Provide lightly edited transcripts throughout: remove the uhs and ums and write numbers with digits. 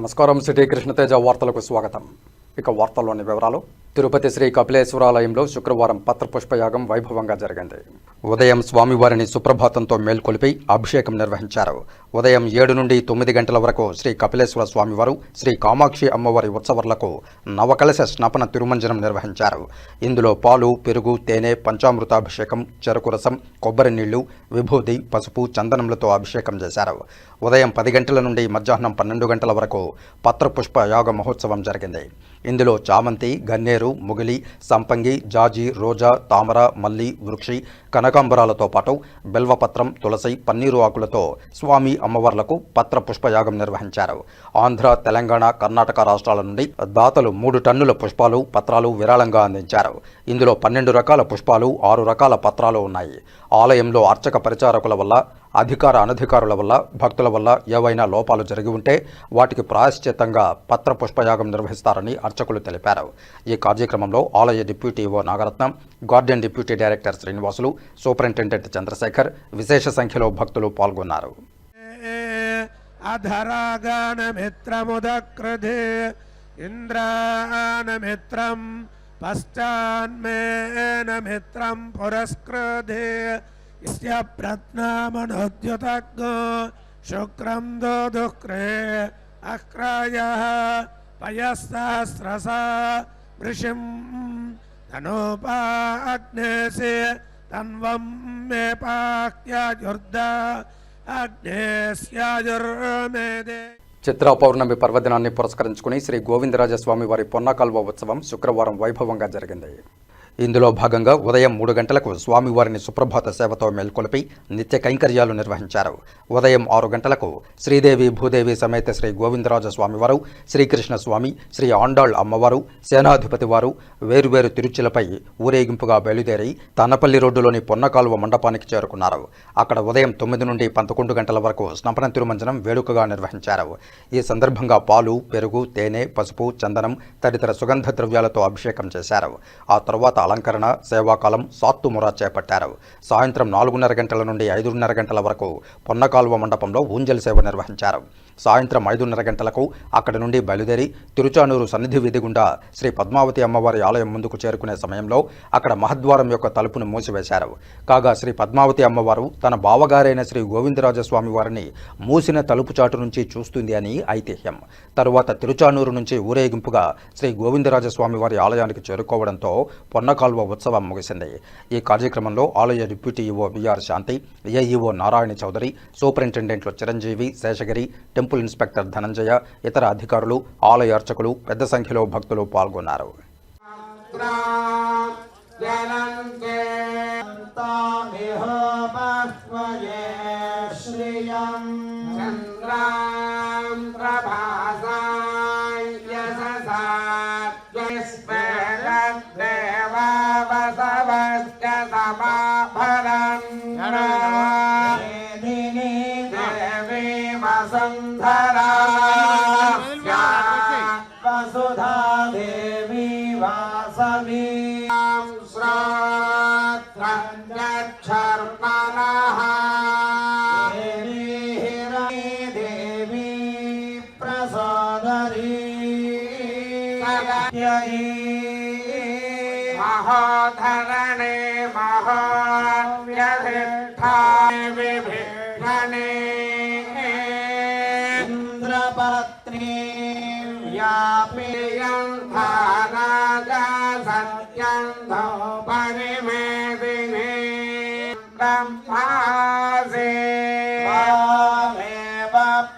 నమస్కారం. సిటీ కృష్ణతేజ వార్తలకు స్వాగతం. ఇక వార్తల్లోని వివరాలు. తిరుపతి శ్రీ కపిలేశ్వరాలయంలో శుక్రవారం పత్రపుష్పయాగం వైభవంగా జరిగింది. ఉదయం స్వామివారిని సుప్రభాతంతో మేల్కొలిపి అభిషేకం నిర్వహించారు. ఉదయం 7 నుండి 9 గంటల వరకు శ్రీ కపిలేశ్వర స్వామివారు, శ్రీ కామాక్షి అమ్మవారి ఉత్సవాలకు నవకలశ స్నాపన తిరుమంజనం నిర్వహించారు. ఇందులో పాలు, పెరుగు, తేనె, పంచామృతాభిషేకం, చెరుకు రసం, కొబ్బరి నీళ్లు, విభూది, పసుపు, చందనములతో అభిషేకం చేశారు. ఉదయం 10 గంటల నుండి మధ్యాహ్నం 12 గంటల వరకు పత్రపుష్ప యాగ మహోత్సవం జరిగింది. ఇందులో చామంతి, గన్నేరు, ముగిలి, సంపంగి, జాజి, రోజా, తామర, మల్లి, వృక్షి, కనకాంబరాలతో పాటు బెల్వపత్రం, తులసి, పన్నీరు ఆకులతో స్వామి అమ్మవార్లకు పత్ర పుష్పయాగం నిర్వహించారు. ఆంధ్ర, తెలంగాణ, కర్ణాటక రాష్ట్రాల నుండి దాతలు 3 టన్నుల పుష్పాలు, పత్రాలు విరాళంగా అందించారు. ఇందులో 12 రకాల పుష్పాలు, 6 రకాల పత్రాలు ఉన్నాయి. ఆలయంలో అర్చక పరిచారకుల వల్ల, అధికార అనధికారుల వల్ల, భక్తుల వల్ల ఏవైనా లోపాలు జరిగి ఉంటే వాటికి ప్రాయశ్చిత్తంగా పత్ర పుష్పయాగం నిర్వహిస్తారని అర్చకులు తెలిపారు. ఈ కార్యక్రమంలో ఆలయ డిప్యూటీ ఓ Nagaratnam, garden deputy director Srinivasulu, superintendent Chandrasekhar, విశేష సంఖ్యలో భక్తులు పాల్గొన్నారు. అధరాగానమిత్రముదక్రధే ఇంద్రానమిత్రం పశ్చాన్మేనమిత్రం పురస్కృధే ఇస్య ప్రత్నామనోద్యుతగ్నో శుక్రం దోదుక్రే అక్రాయః పయస్సహస్రసా వృషిం ధనోపాగ్నేసే తన్వం మే పాక్యాయుర్దా అగ్నేస్యాయుర్మేదే. చిత్రా పౌర్ణమి పర్వదినాన్ని పురస్కరించుకుని శ్రీ గోవిందరాజస్వామి వారి పొన్నకాల్వ ఉత్సవం శుక్రవారం వైభవంగా జరిగింది. ఇందులో భాగంగా ఉదయం 3 గంటలకు స్వామివారిని సుప్రభాత సేవతో మేల్కొలిపి నిత్య కైంకర్యాలు నిర్వహించారు. ఉదయం 6 గంటలకు శ్రీదేవి భూదేవి సమేత శ్రీ గోవిందరాజ స్వామివారు, శ్రీకృష్ణ స్వామి, శ్రీ ఆండాళ్ అమ్మవారు, సేనాధిపతి వారు వేరువేరు తిరుచులపై ఊరేగింపుగా బయలుదేరి తానపల్లి రోడ్డులోని పొన్నకాలువ మండపానికి చేరుకున్నారు. అక్కడ ఉదయం 9 నుండి 11 గంటల వరకు స్నపన తిరుమంజనం వేడుకగా నిర్వహించారు. ఈ సందర్భంగా పాలు, పెరుగు, తేనె, పసుపు, చందనం తదితర సుగంధ ద్రవ్యాలతో అభిషేకం చేశారు. ఆ తర్వాత అలంకరణ, సేవాకాలం, సాత్తుమురా చేపట్టారు. సాయంత్రం 4:30 గంటల నుండి 5:30 గంటల వరకు పొన్నకాలువ మండపంలో ఊంజల్ సేవ నిర్వహించారు. సాయంత్రం 5:30 గంటలకు అక్కడి నుండి బయలుదేరి తిరుచానూరు సన్నిధి వీధి గుండా శ్రీ పద్మావతి అమ్మవారి ఆలయం ముందుకు చేరుకునే సమయంలో అక్కడ మహద్వారం యొక్క తలుపును మూసివేశారు. కాగా శ్రీ పద్మావతి అమ్మవారు తన బావగారైన శ్రీ గోవిందరాజస్వామి వారిని మూసిన తలుపు చాటు నుంచి చూస్తుంది అని ఐతిహ్యం. తరువాత తిరుచానూరు నుంచి ఊరేగింపుగా శ్రీ గోవిందరాజస్వామి వారి ఆలయానికి చేరుకోవడంతో పొన్నకాల్వ ఉత్సవం ముగిసింది. ఈ కార్యక్రమంలో ఆలయ deputy EO VR Shanthi, AEO Narayana Chowdary, సూపరింటెండెంట్లు చిరంజీవి, శేషగిరి, టెంపుల్ ఇన్స్పెక్టర్ ధనంజయ, ఇతర అధికారులు, ఆలయ అర్చకులు పెద్ద సంఖ్యలో భక్తులు పాల్గొన్నారు. వసుధా దేవి వాసవి దేవి ప్రసాదరీ మహోధరణే మహోవ్యధిష్ఠానే విభిషణే ఇంద్రపత్ని వ్యాపేయం ధారాజా సత్యంధో పరిమేదినే బ్రహ్మాసే వామేవ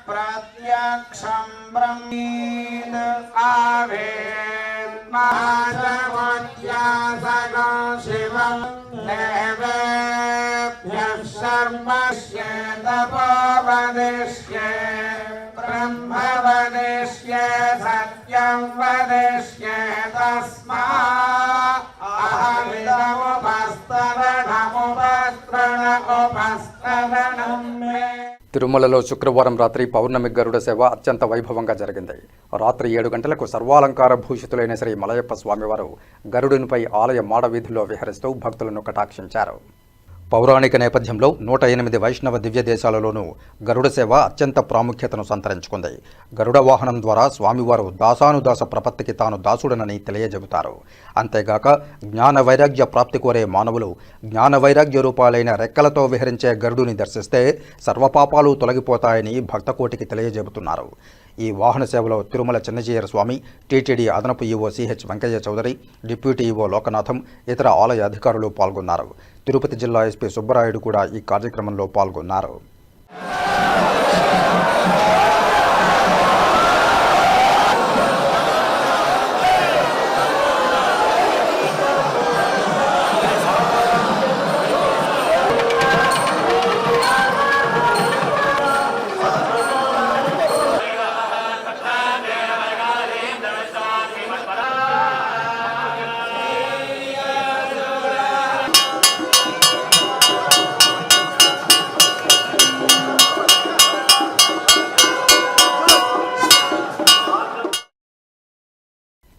ప్రత్యక్షం బ్రహ్మీద్ ఆవేన్మాచమోత్యాసగో శివం దేవేభ్యః శర్మస్యే తపోవదిష్యే బ్రహ్మ వదిష్యే సత్యం వదిష్యే తస్మాత్ అహమిదముపస్తరణముపస్తరణముపస్తరణం మే. తిరుమలలో శుక్రవారం రాత్రి పౌర్ణమి గరుడ సేవ అత్యంత వైభవంగా జరిగింది. రాత్రి 7 గంటలకు సర్వాలంకార భూషితులైన శ్రీ మలయప్ప స్వామివారు గరుడునిపై ఆలయ మాడవీధిలో విహరిస్తూ భక్తులను కటాక్షించారు. పౌరాణిక నేపథ్యంలో 108 వైష్ణవ దివ్య దేశాలలోనూ గరుడ సేవ అత్యంత ప్రాముఖ్యతను సంతరించుకుంది. గరుడ వాహనం ద్వారా స్వామివారు దాసానుదాస ప్రపత్తికి తాను దాసుడనని తెలియజెబుతారు. అంతేగాక జ్ఞాన వైరాగ్య ప్రాప్తి కోరే మానవులు జ్ఞాన వైరాగ్య రూపాలైన రెక్కలతో విహరించే గరుడుని దర్శిస్తే సర్వపాపాలు తొలగిపోతాయని భక్తకోటికి తెలియజెబుతున్నారు. ఈ వాహన సేవలో తిరుమల చిన్నజీయర్ స్వామి, టీటీడీ అదనపు EO CH Venkaiah Chowdary, deputy EO Lokanatham, ఇతర ఆలయ అధికారులు పాల్గొన్నారు. తిరుపతి జిల్లా ఎస్పీ సుబ్బరాయుడు కూడా ఈ కార్యక్రమంలో పాల్గొన్నారు.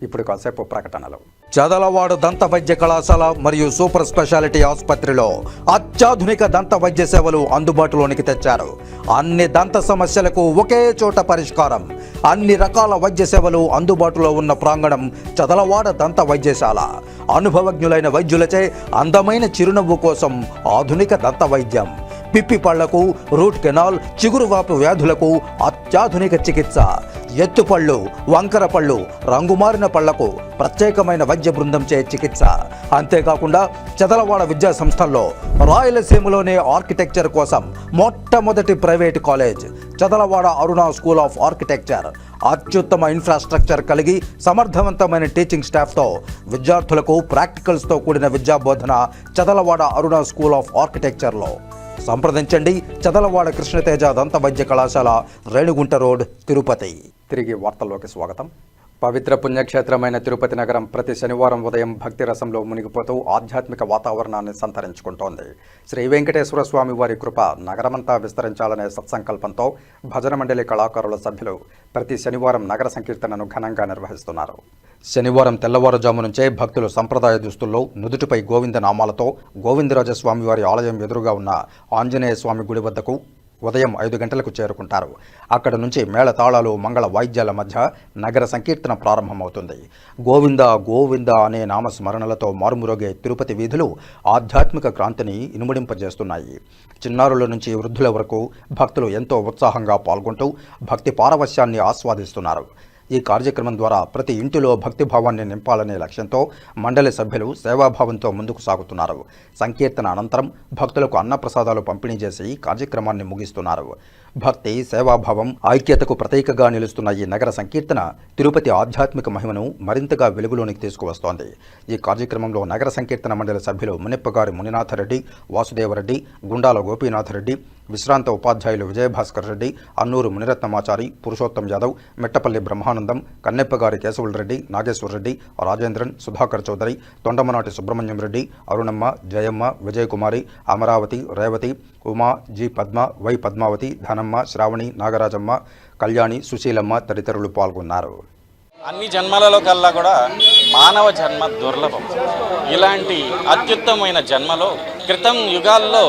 ఇప్పుడు కాసేపు ప్రకటనలు. చదలవాడ దంత వైద్య కళాశాల మరియు సూపర్ స్పెషాలిటీ ఆసుపత్రిలో అత్యాధునిక దంత వైద్య సేవలు అందుబాటులోనికి తెచ్చారు. అన్ని దంత సమస్యలకు ఒకే చోట పరిష్కారం. అన్ని రకాల వైద్య సేవలు అందుబాటులో ఉన్న ప్రాంగణం చదలవాడ దంత వైద్యశాల. అనుభవజ్ఞులైన వైద్యులచే అందమైన చిరునవ్వు కోసం ఆధునిక దంత వైద్యం. పిప్పి పళ్లకు, రూట్ కెనాల్, చిగురువాపు వ్యాధులకు అత్యాధునిక చికిత్స. ఎత్తుపళ్ళు, వంకర పళ్ళు, రంగుమారిన పళ్లకు ప్రత్యేకమైన వైద్య బృందంచే చికిత్స. అంతేకాకుండా చదలవాడ విద్యా సంస్థల్లో రాయలసీమలోనే ఆర్కిటెక్చర్ కోసం మొట్టమొదటి private college Chadalavada Aruna school of architecture. అత్యుత్తమ ఇన్ఫ్రాస్ట్రక్చర్ కలిగి సమర్థవంతమైన టీచింగ్ స్టాఫ్తో విద్యార్థులకు ప్రాక్టికల్స్తో కూడిన విద్యాబోధన చదలవాడ అరుణ స్కూల్ ఆఫ్ ఆర్కిటెక్చర్లో. సంప్రదించండి. చదలవాడ కృష్ణతేజ దంత వైద్య కళాశాల, రేణిగుంట రోడ్, తిరుపతి. తిరిగి వార్తల్లోకి స్వాగతం. పవిత్ర పుణ్యక్షేత్రమైన తిరుపతి నగరం ప్రతి శనివారం ఉదయం భక్తి రసంలో మునిగిపోతూ ఆధ్యాత్మిక వాతావరణాన్ని సంతరించుకుంటోంది. శ్రీ వెంకటేశ్వర స్వామి వారి కృప నగరమంతా విస్తరించాలనే సత్సంకల్పంతో భజన మండలి కళాకారుల సభ్యులు ప్రతి శనివారం నగర సంకీర్తనను ఘనంగా నిర్వహిస్తున్నారు. శనివారం తెల్లవారుజాము నుంచే భక్తులు సంప్రదాయ దుస్తుల్లో నుదుటిపై గోవింద నామాలతో గోవిందరాజస్వామి వారి ఆలయం ఎదురుగా ఉన్న ఆంజనేయ స్వామి గుడి వద్దకు ఉదయం 5 గంటలకు చేరుకుంటారు. అక్కడ నుంచి మేళతాళాలు, మంగళ వాయిద్యాల మధ్య నగర సంకీర్తన ప్రారంభమవుతుంది. గోవింద గోవింద అనే నామస్మరణలతో మారుమురోగే తిరుపతి వీధులు ఆధ్యాత్మిక క్రాంతిని ఇనుమడింపజేస్తున్నాయి. చిన్నారుల నుంచి వృద్ధుల వరకు భక్తులు ఎంతో ఉత్సాహంగా పాల్గొంటూ భక్తి పారవశ్యాన్ని ఆస్వాదిస్తున్నారు. ఈ కార్యక్రమం ద్వారా ప్రతి ఇంటిలో భక్తిభావాన్ని నింపాలనే లక్ష్యంతో మండలి సభ్యులు సేవాభావంతో ముందుకు సాగుతున్నారు. సంకీర్తన అనంతరం భక్తులకు అన్నప్రసాదాలు పంపిణీ చేసి కార్యక్రమాన్ని ముగిస్తున్నారు. భక్తి, సేవాభావం, ఐక్యతకు ప్రతీకగా నిలుస్తున్న ఈ నగర సంకీర్తన తిరుపతి ఆధ్యాత్మిక మహిమను మరింతగా వెలుగులోనికి తీసుకువస్తోంది. ఈ కార్యక్రమంలో నగర సంకీర్తన మండలి సభ్యులు మునిప్పగారి మునినాథరెడ్డి, వాసుదేవరెడ్డి, గుండాల గోపీనాథరెడ్డి, విశ్రాంత ఉపాధ్యాయులు విజయభాస్కర్ రెడ్డి, అన్నూరు మునిరత్నమాచారి, పురుషోత్తం యాదవ్, మిట్టపల్లి బ్రహ్మానందం, కన్నెప్పగారి కేశవులరెడ్డి, నాగేశ్వరరెడ్డి, రాజేంద్రన్, సుధాకర్ చౌదరి, తొండమనాటి సుబ్రహ్మణ్యం రెడ్డి, అరుణమ్మ, జయమ్మ, విజయకుమారి, అమరావతి, రేవతి, ఉమా, జి పద్మ, వై పద్మావతి, ధనమ్మ, శ్రావణి, నాగరాజమ్మ, కళ్యాణి, సుశీలమ్మ తదితరులు పాల్గొన్నారు. అన్ని జన్మలలో కల్లా కూడా మానవ జన్మ దుర్లభం. ఇలాంటి అత్యుత్తమైన జన్మలో క్రితం యుగాల్లో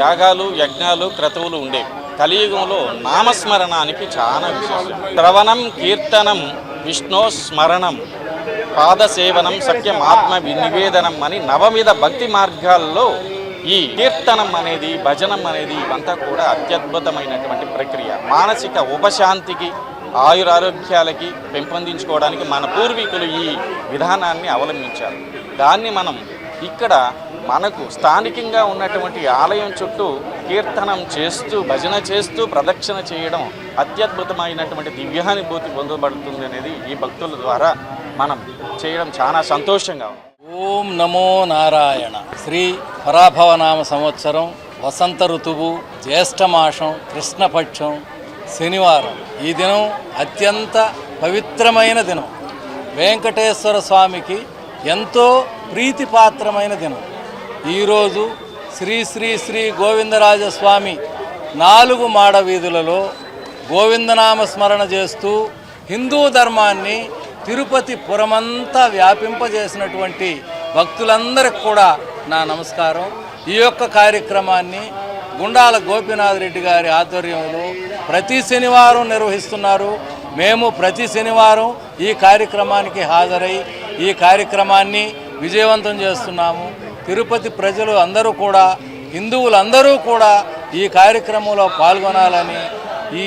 యాగాలు, యజ్ఞాలు, క్రతువులు ఉండేవి. కలియుగంలో నామస్మరణానికి చాలా విశేషం. శ్రవణం, కీర్తనం, విష్ణు స్మరణం, పాదసేవనం, సఖ్యం, ఆత్మ నివేదనం అని నవవిధ భక్తి మార్గాల్లో ఈ కీర్తనం అనేది, భజనం అనేది ఇవంతా కూడా అత్యద్భుతమైనటువంటి ప్రక్రియ. మానసిక ఉపశాంతికి, ఆయురారోగ్యాలకి పెంపొందించుకోవడానికి మన పూర్వీకులు ఈ విధానాన్ని అవలంబించారు. దాన్ని మనం ఇక్కడ మనకు స్థానికంగా ఉన్నటువంటి ఆలయం చుట్టూ కీర్తనం చేస్తూ, భజన చేస్తూ ప్రదక్షిణ చేయడం అత్యద్భుతమైనటువంటి దివ్యానుభూతి పొందబడుతుంది అనేది ఈ భక్తుల ద్వారా మనం చేయడం చాలా సంతోషంగా ఉంది. ఓం నమో నారాయణ. శ్రీ పరాభవనామ సంవత్సరం, వసంత ఋతువు, జ్యేష్ఠమాసం, కృష్ణపక్షం, శనివారం. ఈ దినం అత్యంత పవిత్రమైన దినం. వెంకటేశ్వర స్వామికి ఎంతో ప్రీతిపాత్రమైన దినం. ఈరోజు శ్రీ శ్రీ శ్రీ గోవిందరాజస్వామి 4 మాడ వీధులలో గోవిందనామ స్మరణ చేస్తూ హిందూ ధర్మాన్ని తిరుపతి పురమంతా వ్యాపింపజేసినటువంటి భక్తులందరికీ కూడా నా నమస్కారం. ఈ యొక్క కార్యక్రమాన్ని గుండాల గోపీనాథ్ రెడ్డి గారి ఆధ్వర్యంలో ప్రతి శనివారం నిర్వహిస్తున్నారు. మేము ప్రతి శనివారం ఈ కార్యక్రమానికి హాజరై ఈ కార్యక్రమాన్ని విజయవంతం చేస్తున్నాము. తిరుపతి ప్రజలు అందరూ కూడా, హిందువులందరూ కూడా ఈ కార్యక్రమంలో పాల్గొనాలని, ఈ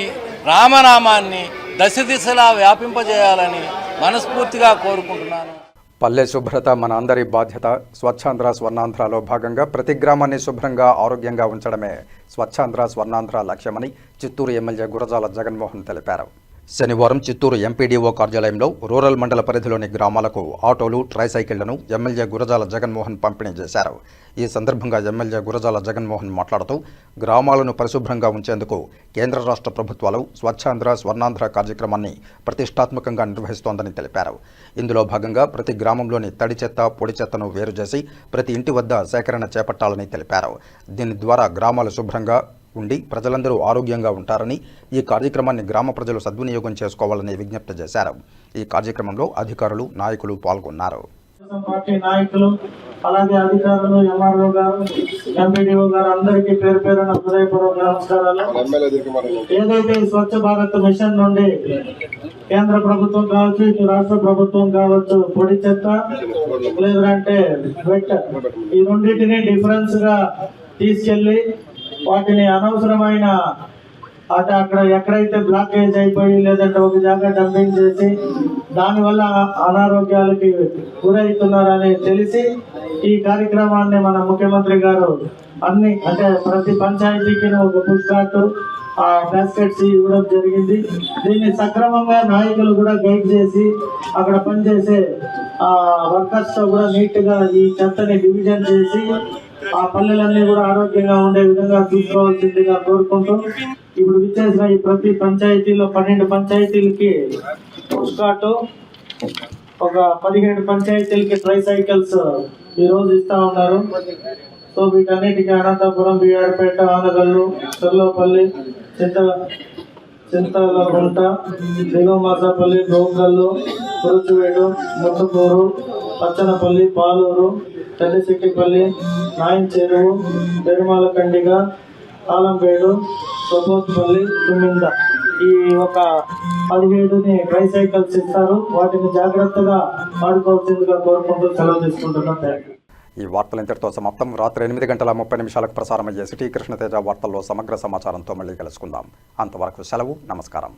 రామనామాన్ని దశ దిశలా వ్యాపింపజేయాలని మనస్ఫూర్తిగా కోరుకుంటున్నాను. పల్లె శుభ్రత మన అందరి బాధ్యత. స్వచ్ఛాంధ్ర స్వర్ణాంధ్రలో భాగంగా ప్రతి గ్రామాన్ని శుభ్రంగా ఆరోగ్యంగా ఉంచడమే స్వచ్ఛాంధ్ర స్వర్ణాంధ్ర లక్ష్యమని చిత్తూరు ఎమ్మెల్యే గురజాల జగన్మోహన్ తెలిపారు. శనివారం చిత్తూరు ఎంపీడీఓ కార్యాలయంలో రూరల్ మండల పరిధిలోని గ్రామాలకు ఆటోలు, ట్రైసైకిళ్లను ఎమ్మెల్యే గురజాల జగన్మోహన్ పంపిణీ చేశారు. ఈ సందర్భంగా ఎమ్మెల్యే గురజాల జగన్మోహన్ మాట్లాడుతూ గ్రామాలను పరిశుభ్రంగా ఉంచేందుకు కేంద్ర రాష్ట్ర ప్రభుత్వాలు స్వచ్ఛాంధ్ర స్వర్ణాంధ్ర కార్యక్రమాన్ని ప్రతిష్టాత్మకంగా నిర్వహిస్తోందని తెలిపారు. ఇందులో భాగంగా ప్రతి గ్రామంలోని తడి చెత్త, పొడి చెత్తను వేరు చేసి ప్రతి ఇంటి వద్ద సేకరణ చేపట్టాలని తెలిపారు. దీని ద్వారా గ్రామాలు శుభ్రంగా ఉండి ప్రజలందరూ ఆరోగ్యంగా ఉంటారని, ఈ కార్యక్రమాన్ని గ్రామ ప్రజలు సద్వినియోగం చేసుకోవాలని విజ్ఞప్తి చేశారు. ఈ కార్యక్రమంలో అధికారులు, నాయకులు పాల్గొన్నారు. పార్టీ నాయకులు, అలాగే అధికారులు, ఎంఆర్ఓ గారు, ఎంపీడీఓ గారు అందరికీ పేరు పేరున హృదయపూర్వక నమస్కారాలు. ఏదైతే స్వచ్ఛ భారత్ మిషన్ నుండి కేంద్ర ప్రభుత్వం కావచ్చు, ఇటు రాష్ట్ర ప్రభుత్వం కావచ్చు, పొడి చెత్త లేదంటే వెట్, ఈ రెండింటిని డిఫరెన్స్ గా తీసుకెళ్లి వాటిని అనవసరమైన అక్కడ ఎక్కడైతే బ్లాకేజ్ అయిపోయి లేదంటే ఒక జాగా డంపింగ్ చేసి దానివల్ల అనారోగ్యాలకి గురవుతున్నారని తెలిసి ఈ కార్యక్రమాన్ని మన ముఖ్యమంత్రి గారు అన్ని అంటే ప్రతి పంచాయతీకి ఒక పుష్ కార్ట్, బాస్కెట్స్ ఇవ్వడం జరిగింది. దీన్ని సక్రమంగా నాయకులు కూడా గైడ్ చేసి అక్కడ పనిచేసే వర్కర్స్ తో కూడా నీట్ గా ఈ చెత్తని డివిజన్ చేసి ఆ పల్లెలన్నీ కూడా ఆరోగ్యంగా ఉండే విధంగా చూసుకోవాల్సిందిగా కోరుకుంటూ, ఇప్పుడు విచ్చేసిన ఈ ప్రతి పంచాయతీలో 12 పంచాయతీలకి పుష్ కార్ట్, ఒక 17 పంచాయతీలకి ట్రైసైకిల్స్ ఈ రోజు ఇస్తా ఉన్నారు. సో వీటన్నిటికీ అనంతపురం, బిఆర్పేట, ఆనగల్లు, చెర్లోపల్లి, చింతలగుంట, దిగుమర్సపల్లి, గోగల్లు, కురుచువేడు, ముత్తుకూరు, పచ్చనపల్లి, పాలూరు, తెల్లసిట్టిపల్లి, నాయన్ చెరువు, పెరుమాల కండిగ, తాళంపేడు, సొపోత్పల్లి, తుమ్మింద, ఈ ఒక 17 ట్రైసైకిల్స్ ఇస్తారు. వాటిని జాగ్రత్తగా వాడుకోవాల్సిందిగా కోరుకుంటూ సెలవు తీసుకుంటున్నాం. ఈ వార్తలు ఇంతటితో సమాప్తం. రాత్రి 8:30 ప్రసారమయ్యే సిటీ కృష్ణతేజ వార్తల్లో సమగ్ర సమాచారంతో మళ్ళీ కలుసుకుందాం. అంతవరకు సెలవు. నమస్కారం.